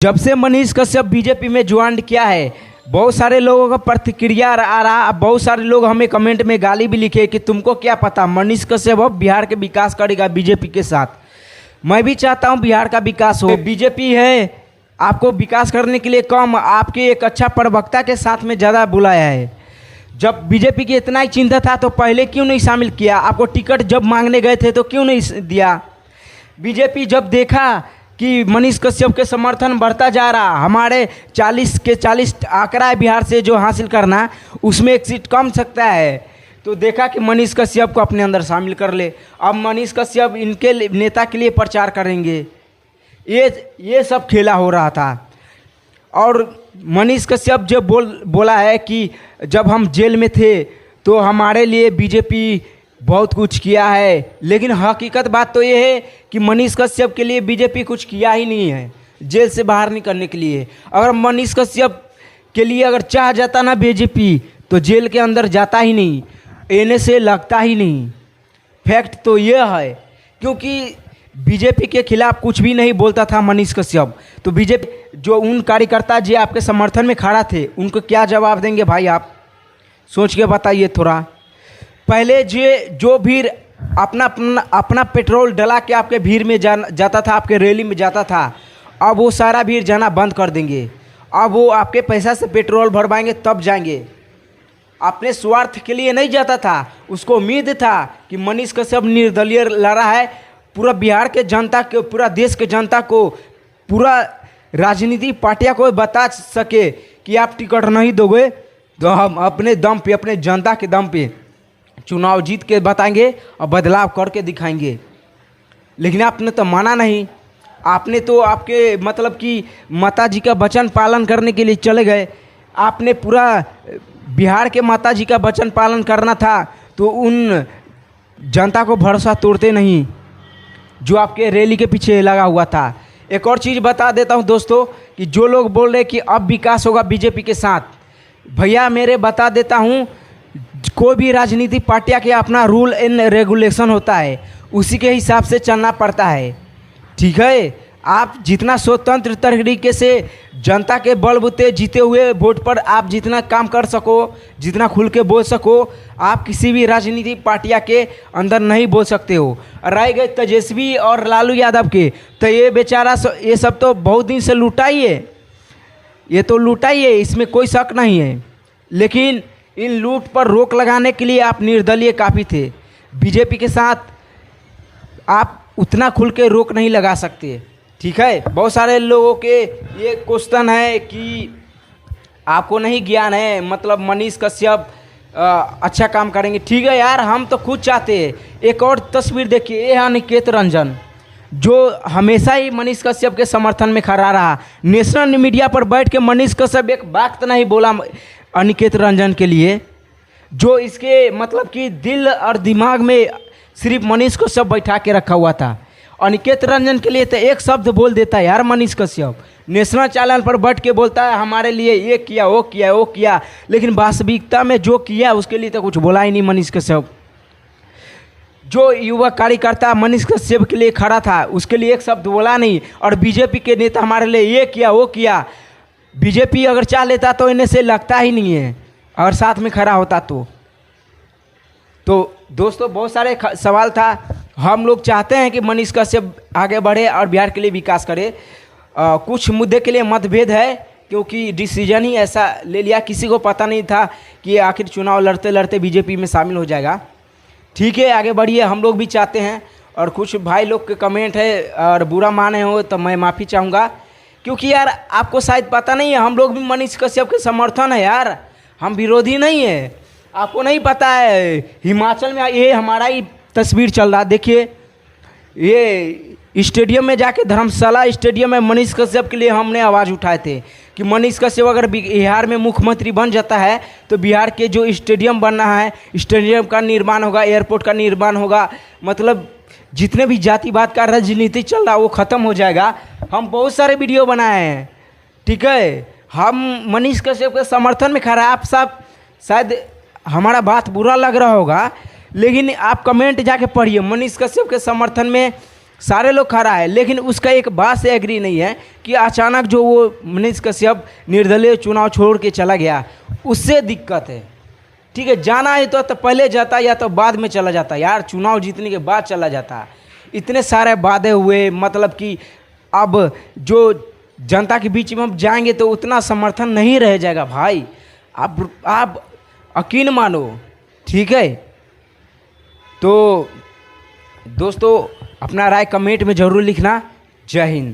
जब से मनीष कश्यप बीजेपी में ज्वाइन किया है, बहुत सारे लोगों का प्रतिक्रिया आ रहा। बहुत सारे लोग हमें कमेंट में गाली भी लिखे कि तुमको क्या पता, मनीष कश्यप अब बिहार के विकास करेगा बीजेपी के साथ। मैं भी चाहता हूं बिहार का विकास हो। बीजेपी है आपको विकास करने के लिए कम, आपके एक अच्छा प्रवक्ता के साथ में ज़्यादा बुलाया है। जब बीजेपी की इतना ही चिंता था तो पहले क्यों नहीं शामिल किया? आपको टिकट जब मांगने गए थे तो क्यों नहीं दिया? बीजेपी जब देखा कि मनीष कश्यप के समर्थन बढ़ता जा रहा, हमारे 40 के 40 आंकड़ा है बिहार से जो हासिल करना, उसमें एक सीट कम सकता है, तो देखा कि मनीष कश्यप को अपने अंदर शामिल कर ले। अब मनीष कश्यप इनके नेता के लिए प्रचार करेंगे, ये सब खेला हो रहा था। और मनीष कश्यप जब बोला है कि जब हम जेल में थे तो हमारे लिए बीजेपी बहुत कुछ किया है, लेकिन हकीकत बात तो ये है कि मनीष कश्यप के लिए बीजेपी कुछ किया ही नहीं है जेल से बाहर निकलने के लिए। अगर मनीष कश्यप के लिए अगर चाह जाता ना बीजेपी, तो जेल के अंदर जाता ही नहीं, एने से लगता ही नहीं। फैक्ट तो ये है, क्योंकि बीजेपी के खिलाफ कुछ भी नहीं बोलता था मनीष कश्यप। तो बीजेपी जो उन कार्यकर्ता जो आपके समर्थन में खड़ा थे, उनको क्या जवाब देंगे भाई? आप सोच के बताइए थोड़ा। पहले जो भीड़ अपना पेट्रोल डला के आपके भीड़ में जाता था, आपके रैली में जाता था, अब वो सारा भीड़ जाना बंद कर देंगे। अब वो आपके पैसा से पेट्रोल भरवाएंगे तब जाएंगे। अपने स्वार्थ के लिए नहीं जाता था, उसको उम्मीद था कि मनीष कश्यप निर्दलीय लड़ा है, पूरा बिहार के जनता को, पूरा देश के जनता को, पूरा राजनीतिक पार्टियां को बता सके कि आप टिकट नहीं दोगे तो हम अपने दम पे, अपने जनता के दम पे चुनाव जीत के बताएंगे और बदलाव करके दिखाएंगे। लेकिन आपने तो माना नहीं। आपने तो आपके मतलब कि माता जी का वचन पालन करने के लिए चले गए। आपने पूरा बिहार के माता जी का वचन पालन करना था, तो उन जनता को भरोसा तोड़ते नहीं जो आपके रैली के पीछे लगा हुआ था। एक और चीज़ बता देता हूं दोस्तों, कि जो लोग बोल रहे कि अब विकास होगा बीजेपी के साथ, भैया मेरे बता देता हूं, कोई भी राजनीतिक पार्टियां के अपना रूल एंड रेगुलेशन होता है, उसी के हिसाब से चलना पड़ता है। ठीक है, आप जितना स्वतंत्र तरीके से जनता के बलबूते जीते हुए वोट पर आप जितना काम कर सको, जितना खुल के बोल सको, आप किसी भी राजनीतिक पार्टियां के अंदर नहीं बोल सकते हो। रह गए तेजस्वी और लालू यादव के, तो ये बेचारा ये सब तो बहुत दिन से लूटा ही है, ये तो लूटा ही है, इसमें कोई शक नहीं है। लेकिन इन लूट पर रोक लगाने के लिए आप निर्दलीय काफ़ी थे। बीजेपी के साथ आप उतना खुल के रोक नहीं लगा सकते। ठीक है, बहुत सारे लोगों के ये क्वेश्चन है कि आपको नहीं ज्ञान है, मतलब मनीष कश्यप अच्छा काम करेंगे। ठीक है यार, हम तो खुद चाहते हैं। एक और तस्वीर देखिए, ये है अनिकेत रंजन, जो हमेशा ही मनीष कश्यप के समर्थन में खड़ा रहा। नेशनल मीडिया पर बैठ के मनीष कश्यप एक बात नहीं बोला अनिकेत रंजन के लिए, जो इसके मतलब कि दिल और दिमाग में सिर्फ मनीष कश्यप बैठा के रखा हुआ था। अनिकेत रंजन के लिए तो एक शब्द बोल देता है यार मनीष कश्यप, नेशनल चैनल पर बैठ के बोलता है हमारे लिए ये किया, वो किया, वो किया, लेकिन वास्तविकता में जो किया उसके लिए तो कुछ बोला ही नहीं मनीष कश्यप। जो युवा कार्यकर्ता मनीष कश्यप के लिए खड़ा था, उसके लिए एक शब्द बोला नहीं। और बीजेपी के नेता हमारे लिए ये किया, वो किया। बीजेपी अगर चाह लेता तो इन्हें से लगता ही नहीं है, अगर साथ में खड़ा होता तो दोस्तों बहुत सारे सवाल था। हम लोग चाहते हैं कि मनीष कश्यप आगे बढ़े और बिहार के लिए विकास करे। कुछ मुद्दे के लिए मतभेद है, क्योंकि डिसीजन ही ऐसा ले लिया, किसी को पता नहीं था कि आखिर चुनाव लड़ते लड़ते बीजेपी में शामिल हो जाएगा। ठीक है, आगे बढ़िए, हम लोग भी चाहते हैं। और कुछ भाई लोग के कमेंट है और बुरा माने हो तो मैं माफ़ी चाहूँगा, क्योंकि यार आपको शायद पता नहीं है, हम लोग भी मनीष कश्यप के समर्थन है यार, हम विरोधी नहीं है। आपको नहीं पता है, हिमाचल में ये हमारा ही तस्वीर चल रहा, देखिए ये स्टेडियम में जाके, धर्मशाला स्टेडियम में मनीष कश्यप के लिए हमने आवाज़ उठाए थे कि मनीष कश्यप अगर बिहार में मुख्यमंत्री बन जाता है तो बिहार के जो स्टेडियम बनना है, स्टेडियम का निर्माण होगा, एयरपोर्ट का निर्माण होगा, मतलब जितने भी जातिवाद का राजनीति चल रहा वो ख़त्म हो जाएगा। हम बहुत सारे वीडियो बनाए हैं। ठीक है, हम मनीष कश्यप के समर्थन में खड़ा है। आप सब शायद हमारा बात बुरा लग रहा होगा, लेकिन आप कमेंट जाके पढ़िए, मनीष कश्यप के समर्थन में सारे लोग खड़ा है, लेकिन उसका एक बात से एग्री नहीं है कि अचानक जो वो मनीष कश्यप निर्दलीय चुनाव छोड़ के चला गया, उससे दिक्कत है। ठीक है, जाना है तो पहले जाता या तो बाद में चला जाता यार, चुनाव जीतने के बाद चला जाता। इतने सारे वादे हुए, मतलब कि अब जो जनता के बीच में हम जाएंगे तो उतना समर्थन नहीं रह जाएगा भाई। आप यकीन मानो, ठीक है। तो दोस्तों अपना राय कमेंट में ज़रूर लिखना। जय हिंद।